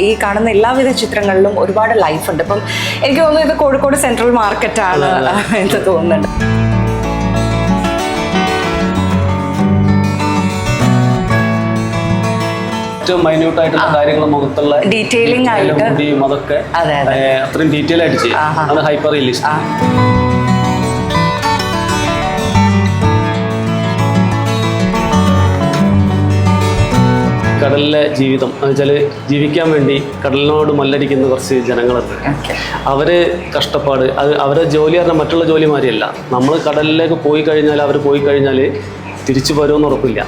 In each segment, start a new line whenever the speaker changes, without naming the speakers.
ഈ കാണുന്ന എല്ലാവിധ ചിത്രങ്ങളിലും ഒരുപാട് ലൈഫ് ഉണ്ട്. ഇപ്പം എനിക്ക് തോന്നുന്നു ഇത് കോഴിക്കോട് സെൻട്രൽ മാർക്കറ്റാണ് എന്ന് തോന്നുന്നുണ്ട്.
ഏറ്റവും മൈന്യൂട്ട് ആയിട്ടുള്ള കാര്യങ്ങൾ മുഖത്തുള്ള
ഡീറ്റെയിലിംഗ് ആയിട്ട്
അതൊക്കെ അത്രയും ഡീറ്റെയിൽ ആയിട്ട് ചെയ്യും. അത് ഹൈപ്പർ റിയലിസ്റ്റിക്. കടലിലെ ജീവിതം എന്ന് വെച്ചാൽ ജീവിക്കാൻ വേണ്ടി കടലിനോട് മല്ലടിക്കുന്ന കുറച്ച് ജനങ്ങളുണ്ട്. അവര് കഷ്ടപ്പാട്, അത് അവരെ ജോലി പറഞ്ഞാൽ മറ്റുള്ള ജോലിമാരിയല്ല. നമ്മൾ കടലിലേക്ക് പോയി കഴിഞ്ഞാൽ, അവർ പോയി കഴിഞ്ഞാൽ തിരിച്ചു വരുമെന്ന് ഉറപ്പില്ല.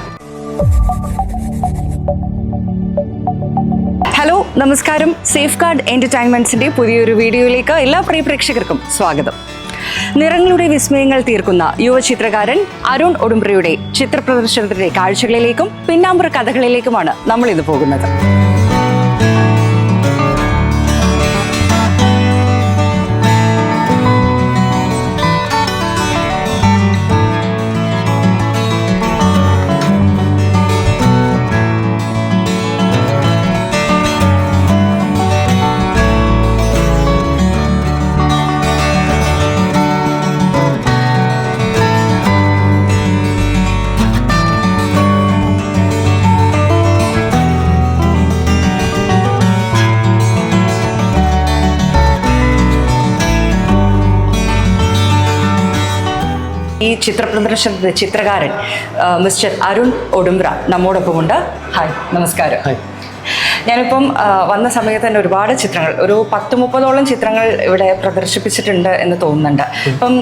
ഹലോ, നമസ്കാരം. സേഫ് ഗാർഡ് എന്റർടൈൻമെന്റ്സിന്റെ പുതിയൊരു വീഡിയോയിലേക്ക് എല്ലാ പ്രിയ പ്രേക്ഷകർക്കും സ്വാഗതം. നിറങ്ങളുടെ വിസ്മയങ്ങൾ തീർക്കുന്ന യുവചിത്രകാരൻ അരുൺ ഒടുംബ്രയുടെ ചിത്രപ്രദർശനത്തിന്റെ കാഴ്ചകളിലേക്കും പിന്നാമ്പുറ കഥകളിലേക്കുമാണ് നമ്മൾ ഇന്ന് പോകുന്നത്. ഈ ചിത്രപ്രദർശനത്തിന്റെ ചിത്രകാരൻ മിസ്റ്റർ അരുൺ ഒടുംബ്ര നമ്മോടൊപ്പമുണ്ട്. ഹായ്, നമസ്കാരം. ഞാനിപ്പം വന്ന സമയത്ത് തന്നെ ഒരുപാട് ചിത്രങ്ങൾ, ഒരു 10-30ഓളം ചിത്രങ്ങൾ ഇവിടെ പ്രദർശിപ്പിച്ചിട്ടുണ്ട് എന്ന് തോന്നുന്നുണ്ട്. അപ്പം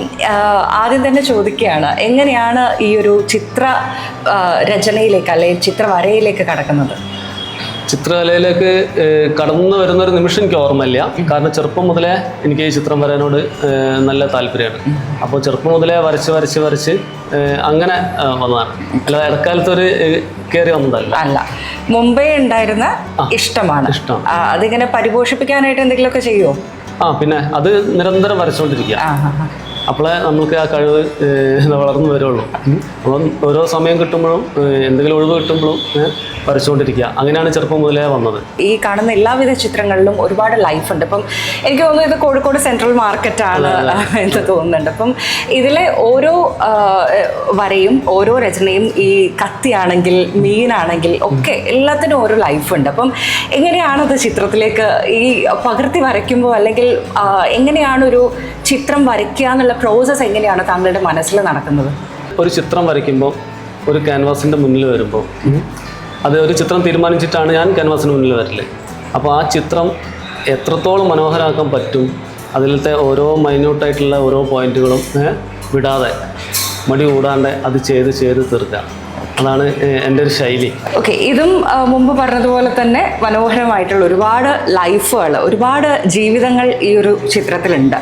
ആദ്യം തന്നെ ചോദിക്കുകയാണ്, എങ്ങനെയാണ് ഈ ഒരു ചിത്ര രചനയിലേക്ക് അല്ലെങ്കിൽ ചിത്രവരയിലേക്ക് കടക്കുന്നത്?
ചിത്രകലയിലേക്ക് കടന്നു വരുന്നൊരു നിമിഷം എനിക്ക് ഓർമ്മയില്ല. കാരണം ചെറുപ്പം മുതലേ എനിക്ക് ഈ ചിത്രം വരാനോട് നല്ല താല്പര്യമാണ്. അപ്പോൾ ചെറുപ്പം മുതലേ വരച്ച് അങ്ങനെ വന്നതാണ്. അല്ല, ഇടക്കാലത്തൊരു കയറി വന്നതല്ല.
അല്ല, മുമ്പേ ഉണ്ടായിരുന്ന ഇഷ്ടം. അതിങ്ങനെ പരിപോഷിപ്പിക്കാനായിട്ട് എന്തെങ്കിലുമൊക്കെ ചെയ്യുമോ?
പിന്നെ അത് നിരന്തരം വരച്ചുകൊണ്ടിരിക്കുക. അപ്പോളേ നമ്മൾക്ക് ആ കഴിവ് വളർന്നു വരുള്ളൂ. അപ്പം ഓരോ സമയം കിട്ടുമ്പോഴും എന്തെങ്കിലും ഒഴിവ് കിട്ടുമ്പോഴും വരച്ചുകൊണ്ടിരിക്കുക. അങ്ങനെയാണ് ചെറുപ്പം മുതലേ വന്നത്. ഈ
കാണുന്ന എല്ലാവിധ ചിത്രങ്ങളിലും ഒരുപാട് ലൈഫ് ഉണ്ട്. ഇപ്പം എനിക്ക് തോന്നുന്നു ഇത് കോഴിക്കോട് സെൻട്രൽ മാർക്കറ്റാണ് എന്ന് തോന്നുന്നുണ്ട്. അപ്പം ഇതിലെ ഓരോ വരയും ഓരോ രചനയും, ഈ കത്തിയാണെങ്കിൽ മീനാണെങ്കിൽ ഒക്കെ എല്ലാത്തിനും ഓരോ ലൈഫ് ഉണ്ട്. അപ്പം എങ്ങനെയാണത് ചിത്രത്തിലേക്ക് ഈ പകർത്തി വരയ്ക്കുമ്പോൾ, അല്ലെങ്കിൽ എങ്ങനെയാണ് ഒരു ചിത്രം വരയ്ക്കുക എന്നുള്ള പ്രോസസ്സ് എങ്ങനെയാണ് താങ്കളുടെ മനസ്സിൽ നടക്കുന്നത്?
ഒരു ചിത്രം വരയ്ക്കുമ്പോൾ ഒരു ക്യാൻവാസിൻ്റെ മുന്നിൽ വരുമ്പോൾ അത് ഒരു ചിത്രം തീരുമാനിച്ചിട്ടാണ് ഞാൻ ക്യാൻവാസിന് മുന്നിൽ വരല്. അപ്പോൾ ആ ചിത്രം എത്രത്തോളം മനോഹരമാക്കാൻ പറ്റും, അതിലത്തെ ഓരോ മൈന്യൂട്ടായിട്ടുള്ള ഓരോ പോയിന്റുകളും വിടാതെ മടി കൂടാണ്ട് അത് ചെയ്ത് തീർക്കുക. അതാണ് എൻ്റെ ഒരു ശൈലി.
ഓക്കെ, ഇതും മുമ്പ് പറഞ്ഞതുപോലെ തന്നെ മനോഹരമായിട്ടുള്ള ഒരുപാട് ലൈഫുകൾ, ഒരുപാട് ജീവിതങ്ങൾ ഈ ഒരു ചിത്രത്തിലുണ്ട്.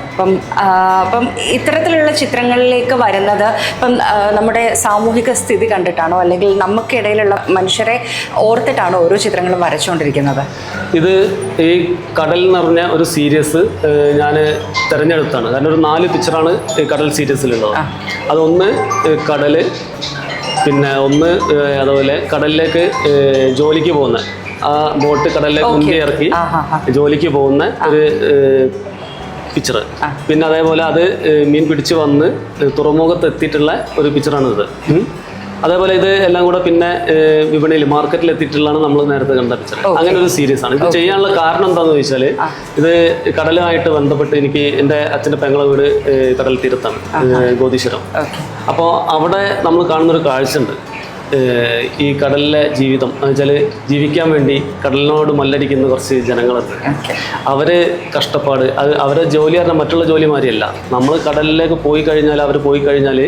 അപ്പം ഇത്തരത്തിലുള്ള ചിത്രങ്ങളിലേക്ക് വരുന്നത് ഇപ്പം നമ്മുടെ സാമൂഹിക സ്ഥിതി കണ്ടിട്ടാണോ, അല്ലെങ്കിൽ നമുക്കിടയിലുള്ള മനുഷ്യരെ ഓർത്തിട്ടാണോ ഓരോ ചിത്രങ്ങളും വരച്ചുകൊണ്ടിരിക്കുന്നത്?
ഇത് ഈ കടൽ എന്ന് പറഞ്ഞ ഒരു സീരീസ് ഞാൻ തിരഞ്ഞെടുത്താണ്. കാരണം ഒരു 4 പിക്ചറാണ് ഈ കടൽ സീരീസിലുള്ളത്. അതൊന്ന് കടൽ, പിന്നെ ഒന്ന് അതുപോലെ കടലിലേക്ക് ജോലിക്ക് പോകുന്ന ആ ബോട്ട് കടലിലേക്ക് മുൻകൈ ഇറക്കി ജോലിക്ക് പോകുന്ന ഒരു പിക്ചർ. പിന്നെ അതേപോലെ അത് മീൻ പിടിച്ച് വന്ന് തുറമുഖത്ത് എത്തിയിട്ടുള്ള ഒരു പിക്ചറാണിത്. അതേപോലെ ഇത് എല്ലാം കൂടെ പിന്നെ വിപണിയിൽ മാർക്കറ്റിൽ എത്തിയിട്ടുള്ളതാണ് നമ്മൾ നേരത്തെ കണ്ട പിക്ചർ. അങ്ങനെ ഒരു സീരീസ് ആണ്. ഇത് ചെയ്യാനുള്ള കാരണം എന്താണെന്ന് ചോദിച്ചാൽ, ഇത് കടലുമായിട്ട് ബന്ധപ്പെട്ട് എനിക്ക് എൻ്റെ അച്ഛൻ്റെ പെങ്ങളെ വീട് കടൽ തീരത്താണ്, ഗോതീശ്വരം. അപ്പോൾ അവിടെ നമ്മൾ കാണുന്നൊരു കാഴ്ചയുണ്ട്. ഈ കടലിലെ ജീവിതം എന്ന് വെച്ചാൽ ജീവിക്കാൻ വേണ്ടി കടലിനോട് മല്ലടിക്കുന്ന കുറച്ച് ജനങ്ങളുണ്ട്. അവര് കഷ്ടപ്പാട്, അത് അവരെ ജോലി പറഞ്ഞാൽ മറ്റുള്ള ജോലിമാരിയല്ല. നമ്മൾ കടലിലേക്ക് പോയി കഴിഞ്ഞാൽ, അവർ പോയി കഴിഞ്ഞാൽ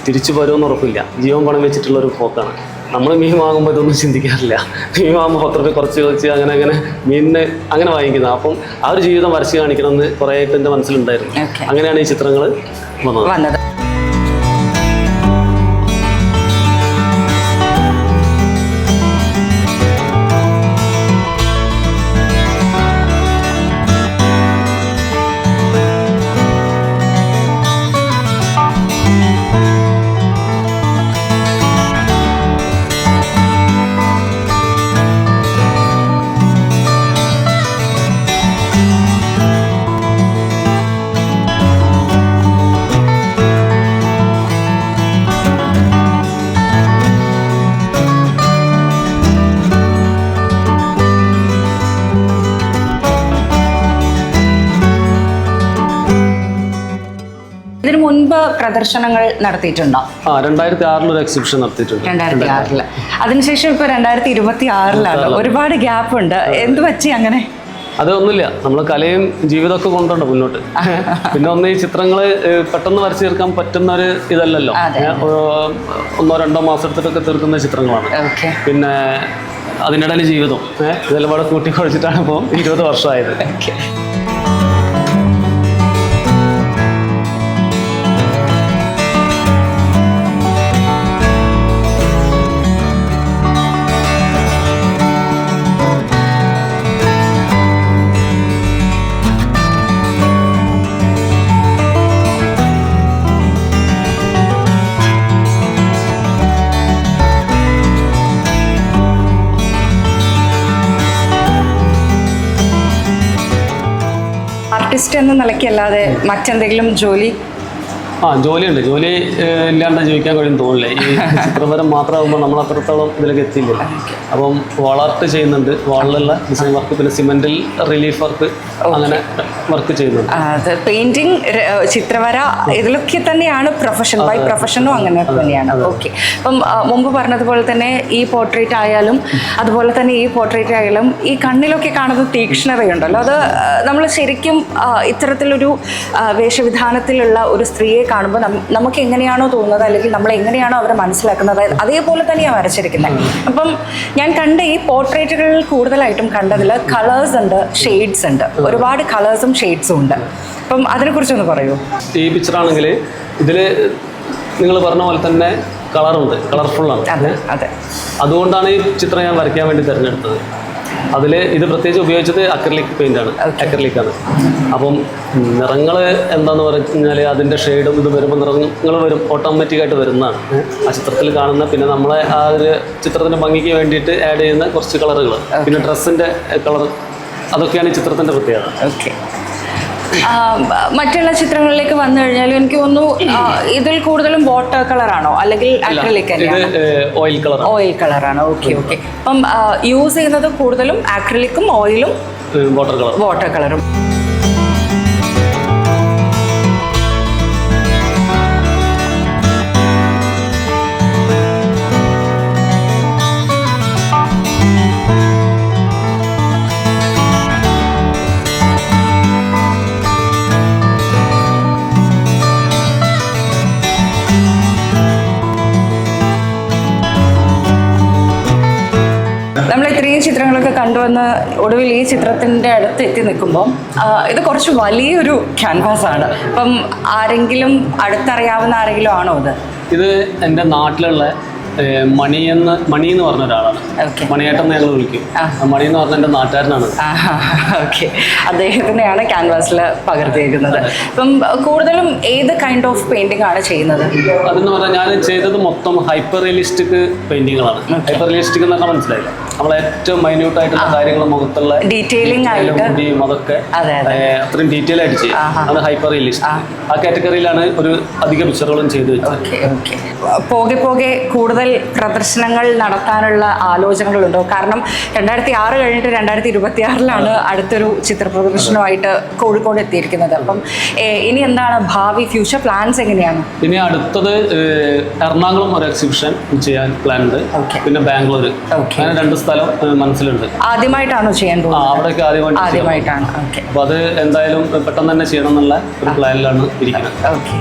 തിരിച്ചു വരുമെന്ന് ഉറപ്പില്ല. ജീവൻ പണം വെച്ചിട്ടുള്ളൊരു പോക്കാണ്. നമ്മൾ മീൻ വാങ്ങുമ്പോൾ ഇതൊന്നും ചിന്തിക്കാറില്ല. മീൻ വാങ്ങുമ്പോൾ 10 രൂപ കുറച്ച് അങ്ങനെ മീനിന് അങ്ങനെ വാങ്ങിക്കുന്നത്. അപ്പം ആ ഒരു ജീവിതം വരച്ച് കാണിക്കണമെന്ന് കുറേ ആയിട്ട് എൻ്റെ മനസ്സിലുണ്ടായിരുന്നു. അങ്ങനെയാണ് ഈ ചിത്രങ്ങൾ വന്നത്.
മുൻപ് പ്രദർശനങ്ങൾ നടത്തിയിട്ടുണ്ടോ?
2006 ഒരു എക്സിബിഷൻ നടത്തിയിട്ടുണ്ട്.
2006 അതിനുശേഷം ഇപ്പൊ 2026 ഒരുപാട് ഗ്യാപ്പ് ഉണ്ട്. എന്ത് പറ്റി അങ്ങനെ?
അതൊന്നുമില്ല, നമ്മൾ കലയും ജീവിതമൊക്കെ കൊണ്ടുണ്ട് മുന്നോട്ട്. പിന്നെ ഒന്ന് ഈ ചിത്രങ്ങൾ പെട്ടെന്ന് വരച്ചു തീർക്കാൻ പറ്റുന്ന ഒരു ഇതല്ലല്ലോ, 1-2 മാസം എടുത്തിട്ടൊക്കെ തീർക്കുന്ന ചിത്രങ്ങളാണ്. പിന്നെ അതിനിടയിൽ ജീവിതം ഇതെല്ലാം കൂടെ കൂട്ടിക്കുഴച്ചിട്ടാണ് ഇപ്പോൾ 20 വർഷമായത്.
ആർട്ടിസ്റ്റ് എന്ന നിലയ്ക്കല്ലാതെ മറ്റെന്തെങ്കിലും ജോലി?
ജോലിയുണ്ട്. ജോലി ഇല്ലാണ്ട് ജീവിക്കാൻ കഴിയും തോന്നില്ല. ഈ ചിത്രപരം മാത്രമാകുമ്പോൾ നമ്മൾ അത്രത്തോളം ഇതിലേക്ക് എത്തില്ല. അപ്പം വളർട്ട് ചെയ്യുന്നുണ്ട്, വാളിലുള്ള ഡിസൈൻ വർക്ക്, പിന്നെ സിമെന്റിൽ റിലീഫ് വർക്ക്, അങ്ങനെ വർക്ക് ചെയ്യുന്നുണ്ട്.
പെയിന്റിങ്, ചിത്രവര, ഇതിലൊക്കെ തന്നെയാണ് പ്രൊഫഷൻ. ബൈ പ്രൊഫഷനും അങ്ങനെ തന്നെയാണ്. ഓക്കെ. അപ്പം മുമ്പ് പറഞ്ഞതുപോലെ തന്നെ ഈ പോർട്രേറ്റ് ആയാലും അതുപോലെ തന്നെ ഈ പോർട്രേറ്റ് ആയാലും ഈ കണ്ണിലൊക്കെ കാണുന്ന തീക്ഷ്ണതയുണ്ടല്ലോ, അത് നമ്മൾ ശരിക്കും ഇത്തരത്തിലൊരു വേഷവിധാനത്തിലുള്ള ഒരു സ്ത്രീയെ കാണുമ്പോൾ നമുക്ക് എങ്ങനെയാണോ തോന്നുന്നത്, അല്ലെങ്കിൽ നമ്മൾ എങ്ങനെയാണോ അവരെ മനസ്സിലാക്കുന്നത്, അതേപോലെ തന്നെയാണ് വരച്ചിരിക്കുന്നത്. അപ്പം ഞാൻ കണ്ട ഈ പോർട്രേറ്റുകളിൽ കൂടുതലായിട്ടും കണ്ടതിൽ കളേഴ്സ് ഉണ്ട്, ഷെയ്ഡ്സ് ഉണ്ട്, ഒരുപാട് കളേഴ്സും ഷെയ്ഡ്സും ഉണ്ട്. അപ്പം അതിനെക്കുറിച്ചൊന്ന് പറയൂ.
ഈ പിക്ചറാണെങ്കിൽ ഇതിൽ നിങ്ങൾ പറഞ്ഞ പോലെ തന്നെ കളറുണ്ട്, കളർഫുള്ളാണ്.
അതെ, അതുകൊണ്ടാണ്
ഈ ചിത്രം ഞാൻ വരയ്ക്കാൻ വേണ്ടി തിരഞ്ഞെടുത്തത്. അതിൽ ഇത് പ്രത്യേകിച്ച് ഉപയോഗിച്ചത് അക്രലിക് പെയിൻ്റാണ്, അക്രലിക്കാണ്. അപ്പം നിറങ്ങൾ എന്താന്ന് പറഞ്ഞാൽ അതിൻ്റെ ഷെയ്ഡും ഇത് വരുമ്പോൾ നിറങ്ങൾ വരും, ഓട്ടോമാറ്റിക്കായിട്ട് വരുന്നതാണ് ആ ചിത്രത്തിൽ കാണുന്ന. പിന്നെ നമ്മളെ ആ ഒരു ചിത്രത്തിൻ്റെ ഭംഗിക്ക് വേണ്ടിയിട്ട് ആഡ് ചെയ്യുന്ന കുറച്ച് കളറുകൾ, പിന്നെ ഡ്രസ്സിൻ്റെ കളർ, അതൊക്കെയാണ് ഈ ചിത്രത്തിൻ്റെ പ്രത്യേകത.
ഓക്കെ. മറ്റുള്ള ചിത്രങ്ങളിലേക്ക് വന്നു കഴിഞ്ഞാലും എനിക്ക് തോന്നുന്നു ഇതിൽ കൂടുതലും വാട്ടർ കളറാണോ അല്ലെങ്കിൽ അക്രിലിക് ഓയിൽ കളറാണ്? ഓക്കെ. അപ്പം യൂസ് ചെയ്യുന്നത് കൂടുതലും അക്രിലിക്കും ഓയിലും വാട്ടർ കളറും. നമ്മൾ ഇത്രയും ചിത്രങ്ങളൊക്കെ കണ്ടുവന്ന് ഒടുവിൽ ഈ ചിത്രത്തിൻ്റെ അടുത്ത് എത്തി നിൽക്കുമ്പോൾ ഇത് കുറച്ച് വലിയൊരു ക്യാൻവാസാണ്. അപ്പം ആരെങ്കിലും അടുത്തറിയാവുന്ന ആരെങ്കിലും ആണോ ഇത്?
ഇത് എൻ്റെ നാട്ടിലുള്ള മണി എന്ന് പറഞ്ഞ ഒരാളാണ്. മണിയേട്ടൻ ഞങ്ങൾ വിളിക്കും. മണി എന്ന് പറഞ്ഞ എൻ്റെ നാട്ടുകാരനാണ്.
ഓക്കെ. അദ്ദേഹത്തിനെയാണ് ക്യാൻവാസിൽ പകർത്തിയിരിക്കുന്നത്. അപ്പം കൂടുതലും ഏത് കൈൻഡ് ഓഫ് പെയിന്റിംഗ് ആണ് ചെയ്യുന്നത്?
അതെന്ന് പറഞ്ഞാൽ ഞാൻ ചെയ്തത് മൊത്തം ഹൈപ്പർ റിയലിസ്റ്റിക് പെയിന്റിങ്ങുകളാണ്. ഹൈപ്പർ റിയലിസ്റ്റിക് എന്നൊക്കെ മനസ്സിലായില്ല, നമ്മൾ ഏറ്റവും മൈന്യൂട്ട് ആയിട്ടുള്ള കാര്യങ്ങൾ, മുഖത്തുള്ള
ഡീറ്റെയിലിംഗ് ആയിട്ട്
അതൊക്കെ അത്രയും ഡീറ്റെയിൽ ആയിട്ട് ചെയ്യും. അത് ഹൈപ്പർ റിയലിസ്റ്റിക്. ആ കാറ്റഗറിയിലാണ് ഒരു അധിക പിക്ചറുകളും ചെയ്ത് വെച്ചത്.
പോകെ പോകെ കൂടുതൽ പ്രദർശനങ്ങൾ നടത്താനുള്ള ആലോചനകളുണ്ടോ? കാരണം 2006 കഴിഞ്ഞിട്ട് 2026 അടുത്തൊരു ചിത്ര പ്രദർശനമായിട്ട് കോഴിക്കോട് എത്തിയിരിക്കുന്നത്. അപ്പം ഇനി എന്താണ് ഭാവി ഫ്യൂച്ചർ പ്ലാൻസ് എങ്ങനെയാണ്?
ഇനി അടുത്തത് എറണാകുളം ഒരു എക്സിബിഷൻ ചെയ്യാൻ പ്ലാൻ ഉണ്ട്, പിന്നെ ബാംഗ്ലൂർ. അങ്ങനെ 2 സ്ഥലം മനസ്സിലുണ്ട്.
ആദ്യമായിട്ടാണോ ചെയ്യാൻ പോകുന്നത്?
അവിടേക്ക് ആദ്യമായിട്ടാണ്.
അപ്പൊ
അത് എന്തായാലും പെട്ടെന്ന് തന്നെ ചെയ്യണം എന്നുള്ള ഒരു പ്ലാനിലാണ് ഇരിക്കുന്നത്.
ഓക്കെ.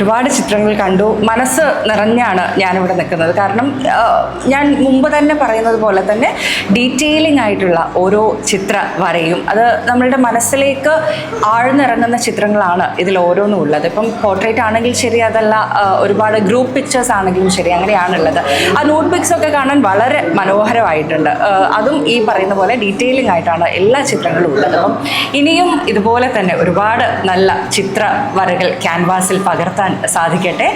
ഒരുപാട് ചിത്രങ്ങൾ കണ്ടു. മനസ്സ് നിറഞ്ഞാണ് ഞാനിവിടെ നിൽക്കുന്നത്. കാരണം ഞാൻ മുമ്പ് തന്നെ പറയുന്നത് പോലെ തന്നെ ഡീറ്റെയിലിംഗ് ആയിട്ടുള്ള ഓരോ ചിത്ര വരയും അത് നമ്മളുടെ മനസ്സിലേക്ക് ആഴ്ന്നിറങ്ങുന്ന ചിത്രങ്ങളാണ് ഇതിൽ ഓരോന്നും ഉള്ളത്. ഇപ്പം പോർട്രേറ്റ് ആണെങ്കിൽ ശരി, അതല്ല ഒരുപാട് ഗ്രൂപ്പ് പിക്ചേഴ്സ് ആണെങ്കിലും ശരി, അങ്ങനെയാണുള്ളത്. ആ നോട്ട് പിക്സ് ഒക്കെ കാണാൻ വളരെ മനോഹരമായിട്ടുണ്ട്. അതും ഈ പറയുന്ന പോലെ ഡീറ്റെയിലിംഗ് ആയിട്ടാണ് എല്ലാ ചിത്രങ്ങളും ഉള്ളത്. അപ്പം ഇനിയും ഇതുപോലെ തന്നെ ഒരുപാട് നല്ല ചിത്ര വരകൾ ക്യാൻവാസിൽ പകർത്താൻ സാധിക്കട്ടെ.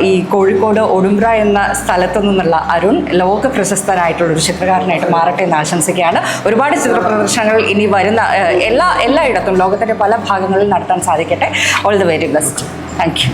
ഈ കോഴിക്കോട് ഒടുമ്പ്ര എന്ന സ്ഥലത്തു നിന്നുള്ള അരുൺ ലോക പ്രശസ്തനായിട്ടുള്ളൊരു ചിത്രകാരനായിട്ട് മാറട്ടെ എന്ന് ആശംസിക്കുകയാണ്. ഒരുപാട് ചിത്ര പ്രദർശനങ്ങൾ ഇനി വരുന്ന എല്ലായിടത്തും ലോകത്തിൻ്റെ പല ഭാഗങ്ങളിൽ നടത്താൻ സാധിക്കട്ടെ. All the very best. Thank you.